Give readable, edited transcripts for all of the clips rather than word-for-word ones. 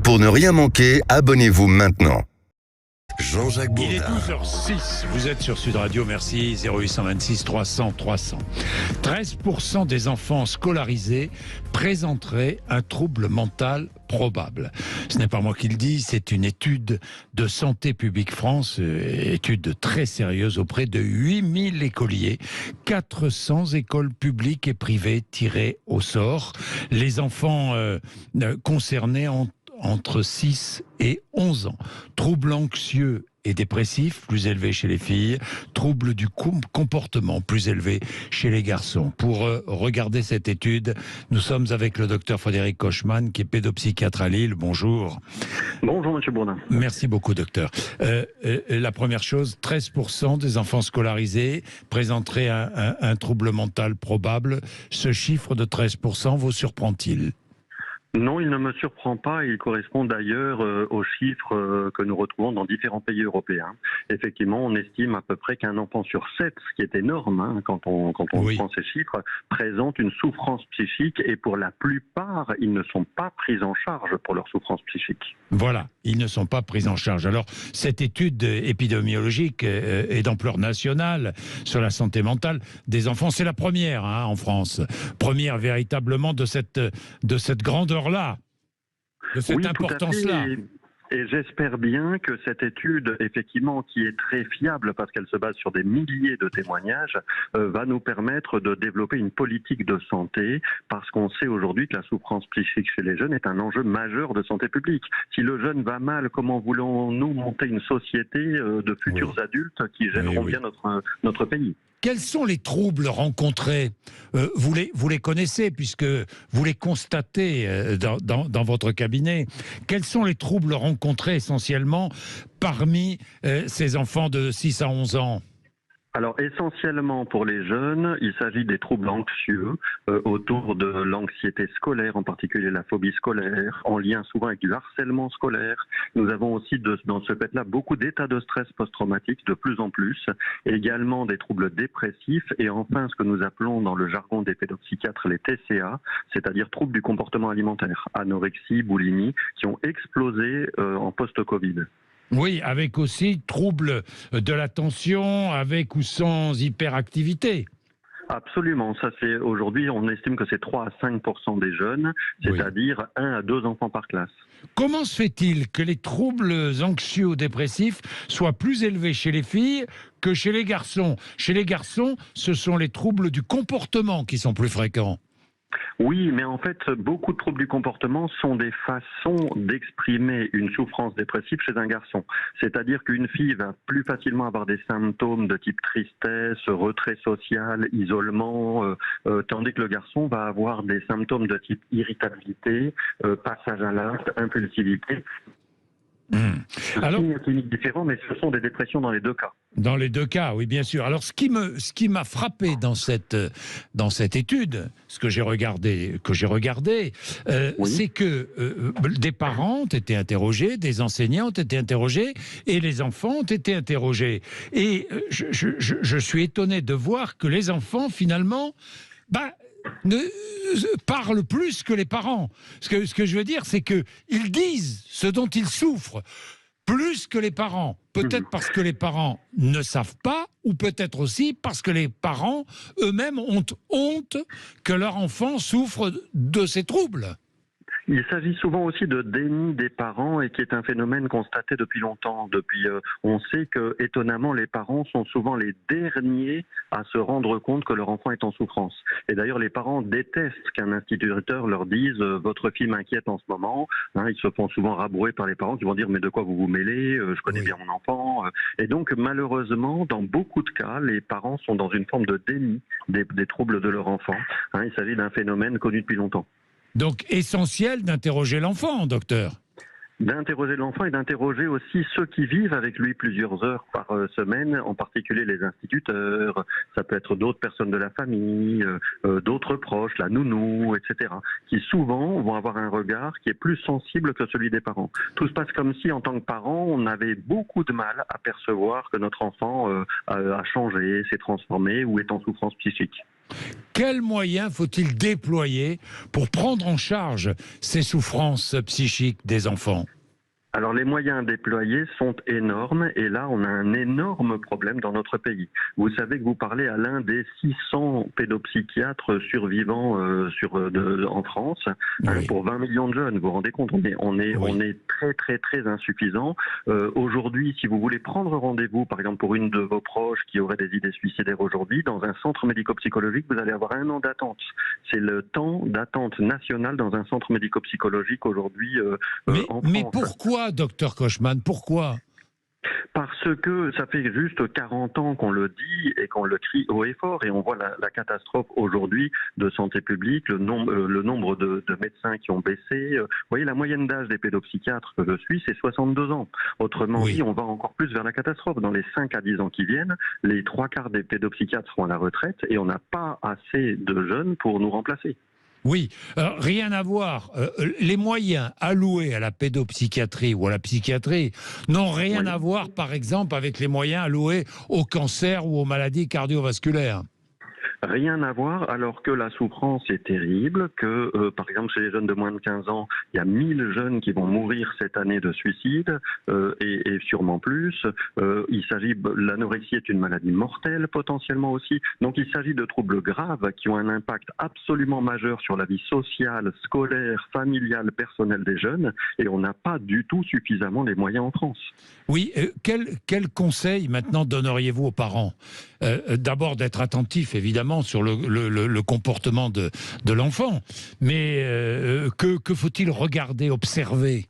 Pour ne rien manquer, abonnez-vous maintenant. Jean-Jacques Bourdin. Il est 12h06, vous êtes sur Sud Radio, merci, 0826 300 300. 13% des enfants scolarisés présenteraient un trouble mental probable. Ce n'est pas moi qui le dis, c'est une étude de Santé publique France, étude très sérieuse auprès de 8000 écoliers, 400 écoles publiques et privées tirées au sort. Les enfants concernés ont entre 6 et 11 ans. Troubles anxieux et dépressifs, plus élevés chez les filles. Troubles du comportement, plus élevés chez les garçons. Pour regarder cette étude, nous sommes avec le docteur Frédéric Kochman, qui est pédopsychiatre à Lille. Bonjour. Bonjour, monsieur Bourdin. Merci beaucoup, docteur. La première chose, 13% des enfants scolarisés présenteraient un trouble mental probable. Ce chiffre de 13% vous surprend-il ? Non, il ne me surprend pas. Il correspond d'ailleurs aux chiffres que nous retrouvons dans différents pays européens. Effectivement, on estime à peu près qu'un enfant sur 7, ce qui est énorme quand on Oui. prend ces chiffres, présente une souffrance psychique et pour la plupart, ils ne sont pas pris en charge pour leur souffrance psychique. Voilà, ils ne sont pas pris en charge. Alors, cette étude épidémiologique est d'ampleur nationale sur la santé mentale des enfants. C'est la première en France. Première véritablement de cette grandeur-là, de cette importance-là. Et j'espère bien que cette étude, effectivement, qui est très fiable parce qu'elle se base sur des milliers de témoignages, va nous permettre de développer une politique de santé parce qu'on sait aujourd'hui que la souffrance psychique chez les jeunes est un enjeu majeur de santé publique. Si le jeune va mal, comment voulons-nous monter une société de futurs adultes qui géreront bien notre pays ? Quels sont les troubles rencontrés ? Vous les connaissez puisque vous les constatez dans votre cabinet. Quels sont les troubles rencontrés essentiellement parmi ces enfants de 6 à 11 ans ? Alors essentiellement pour les jeunes, il s'agit des troubles anxieux autour de l'anxiété scolaire, en particulier la phobie scolaire, en lien souvent avec du harcèlement scolaire. Nous avons aussi dans ce fait-là beaucoup d'états de stress post-traumatique de plus en plus, et également des troubles dépressifs et enfin ce que nous appelons dans le jargon des pédopsychiatres les TCA, c'est-à-dire troubles du comportement alimentaire, anorexie, boulimie, qui ont explosé en post-Covid. Oui, avec aussi troubles de l'attention, avec ou sans hyperactivité. Absolument, ça c'est aujourd'hui, on estime que c'est 3 à 5% des jeunes, c'est-à-dire 1 à 2 enfants par classe. Comment se fait-il que les troubles anxieux ou dépressifs soient plus élevés chez les filles que chez les garçons ? Chez les garçons, ce sont les troubles du comportement qui sont plus fréquents. Oui, mais en fait, beaucoup de troubles du comportement sont des façons d'exprimer une souffrance dépressive chez un garçon. C'est-à-dire qu'une fille va plus facilement avoir des symptômes de type tristesse, retrait social, isolement, tandis que le garçon va avoir des symptômes de type irritabilité, passage à l'acte, impulsivité. Alors, C'est clinique différent, mais ce sont des dépressions dans les deux cas. Dans les deux cas, oui, bien sûr. Alors, ce qui m'a frappé dans cette étude, ce que j'ai regardé, c'est que des parents ont été interrogés, des enseignants ont été interrogés, et les enfants ont été interrogés. Et je suis étonné de voir que les enfants, finalement, ne parlent plus que les parents. Ce que je veux dire, c'est qu'ils disent ce dont ils souffrent plus que les parents. Peut-être parce que les parents ne savent pas, ou peut-être aussi parce que les parents eux-mêmes ont honte que leur enfant souffre de ces troubles. Il s'agit souvent aussi de déni des parents et qui est un phénomène constaté depuis longtemps. On sait que, étonnamment, les parents sont souvent les derniers à se rendre compte que leur enfant est en souffrance. Et d'ailleurs, les parents détestent qu'un instituteur leur dise « votre fille m'inquiète en ce moment ». Ils se font souvent rabrouer par les parents qui vont dire « mais de quoi vous vous mêlez ? Je connais bien mon enfant ». Et donc, malheureusement, dans beaucoup de cas, les parents sont dans une forme de déni des troubles de leur enfant. Il s'agit d'un phénomène connu depuis longtemps. Donc, essentiel d'interroger l'enfant, docteur. D'interroger l'enfant et d'interroger aussi ceux qui vivent avec lui plusieurs heures par semaine, en particulier les instituteurs, ça peut être d'autres personnes de la famille, d'autres proches, la nounou, etc., qui souvent vont avoir un regard qui est plus sensible que celui des parents. Tout se passe comme si, en tant que parent, on avait beaucoup de mal à percevoir que notre enfant a changé, s'est transformé ou est en souffrance psychique. Quels moyens faut-il déployer pour prendre en charge ces souffrances psychiques des enfants ? Alors les moyens déployés sont énormes et là on a un énorme problème dans notre pays. Vous savez que vous parlez à l'un des 600 pédopsychiatres survivants en France, Oui. pour 20 millions de jeunes. Vous vous rendez compte, on est très très très insuffisant. Aujourd'hui, si vous voulez prendre rendez-vous par exemple pour une de vos proches qui aurait des idées suicidaires aujourd'hui, dans un centre médico-psychologique, vous allez avoir 1 an d'attente. C'est le temps d'attente national dans un centre médico-psychologique aujourd'hui en France. Mais pourquoi, docteur Kochman, pourquoi ? Parce que ça fait juste 40 ans qu'on le dit et qu'on le crie haut et fort et on voit la catastrophe aujourd'hui de santé publique, le nombre de médecins qui ont baissé. Vous voyez, la moyenne d'âge des pédopsychiatres que je suis, c'est 62 ans. Autrement dit, on va encore plus vers la catastrophe. Dans les 5 à 10 ans qui viennent, les 3/4 des pédopsychiatres seront à la retraite et on n'a pas assez de jeunes pour nous remplacer. Oui, rien à voir. Les moyens alloués à la pédopsychiatrie ou à la psychiatrie n'ont rien à voir, par exemple, avec les moyens alloués au cancer ou aux maladies cardiovasculaires. Rien à voir, alors que la souffrance est terrible, que par exemple chez les jeunes de moins de 15 ans, il y a 1000 jeunes qui vont mourir cette année de suicide, et sûrement plus. L'anorexie est une maladie mortelle potentiellement aussi, donc il s'agit de troubles graves qui ont un impact absolument majeur sur la vie sociale, scolaire, familiale, personnelle des jeunes, et on n'a pas du tout suffisamment les moyens en France. Oui, quel conseil maintenant donneriez-vous aux parents ? D'abord d'être attentifs, évidemment, sur le comportement de l'enfant, mais que faut-il regarder, observer ?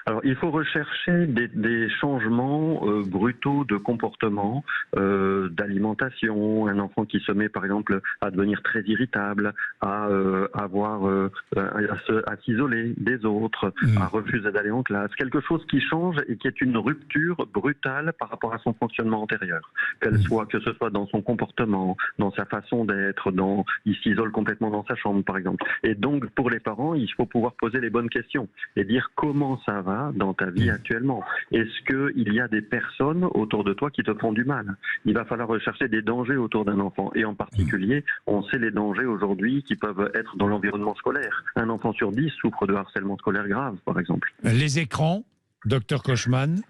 Alors, il faut rechercher des changements brutaux de comportement, d'alimentation. Un enfant qui se met, par exemple, à devenir très irritable, à s'isoler des autres, à refuser d'aller en classe. Quelque chose qui change et qui est une rupture brutale par rapport à son fonctionnement antérieur. Que ce soit dans son comportement, dans sa façon d'être, il s'isole complètement dans sa chambre, par exemple. Et donc, pour les parents, il faut pouvoir poser les bonnes questions et dire comment ça va dans ta vie actuellement. Est-ce qu'il y a des personnes autour de toi qui te font du mal ? Il va falloir rechercher des dangers autour d'un enfant. Et en particulier, on sait les dangers aujourd'hui qui peuvent être dans l'environnement scolaire. Un enfant sur 10 souffre de harcèlement scolaire grave, par exemple. Les écrans, docteur Kochman ?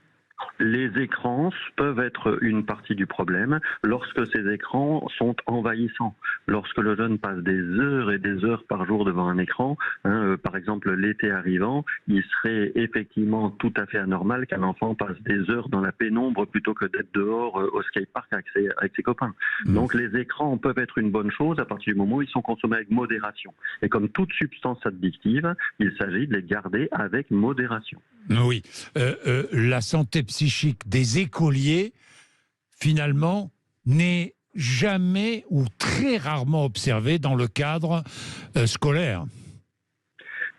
Les écrans peuvent être une partie du problème lorsque ces écrans sont envahissants. Lorsque le jeune passe des heures et des heures par jour devant un écran, par exemple l'été arrivant, il serait effectivement tout à fait anormal qu'un enfant passe des heures dans la pénombre plutôt que d'être dehors au skatepark avec ses copains. Donc les écrans peuvent être une bonne chose à partir du moment où ils sont consommés avec modération. Et comme toute substance addictive, il s'agit de les garder avec modération. Oui, la santé psychique des écoliers, finalement, n'est jamais ou très rarement observée dans le cadre scolaire.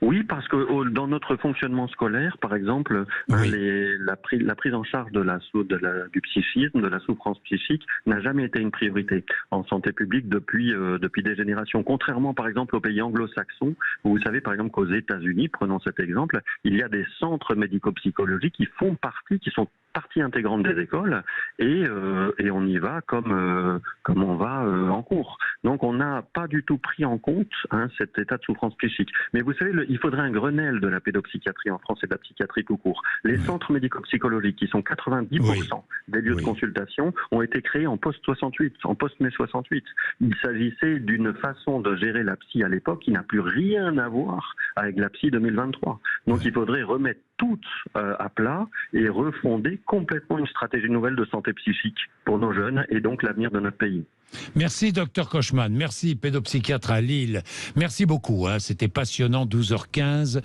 Oui, parce que dans notre fonctionnement scolaire, par exemple, la prise en charge du psychisme, de la souffrance psychique, n'a jamais été une priorité en santé publique depuis des générations. Contrairement, par exemple, aux pays anglo-saxons, où vous savez, par exemple, qu'aux États-Unis, prenons cet exemple, il y a des centres médico-psychologiques qui sont partie intégrante des écoles et on y va comme on va en cours. Donc on n'a pas du tout pris en compte cet état de souffrance psychique. Mais vous savez, il faudrait un Grenelle de la pédopsychiatrie en France et de la psychiatrie tout court. Les centres médico-psychologiques, qui sont 90% des lieux de consultation, ont été créés en post-68, en post-mai 68. Il s'agissait d'une façon de gérer la psy à l'époque qui n'a plus rien à voir avec la psy 2023. Donc il faudrait remettre tout à plat et refonder complètement une stratégie nouvelle de santé psychique pour nos jeunes et donc l'avenir de notre pays. Merci docteur Kochman, merci pédopsychiatre à Lille. Merci beaucoup, c'était passionnant, 12h15.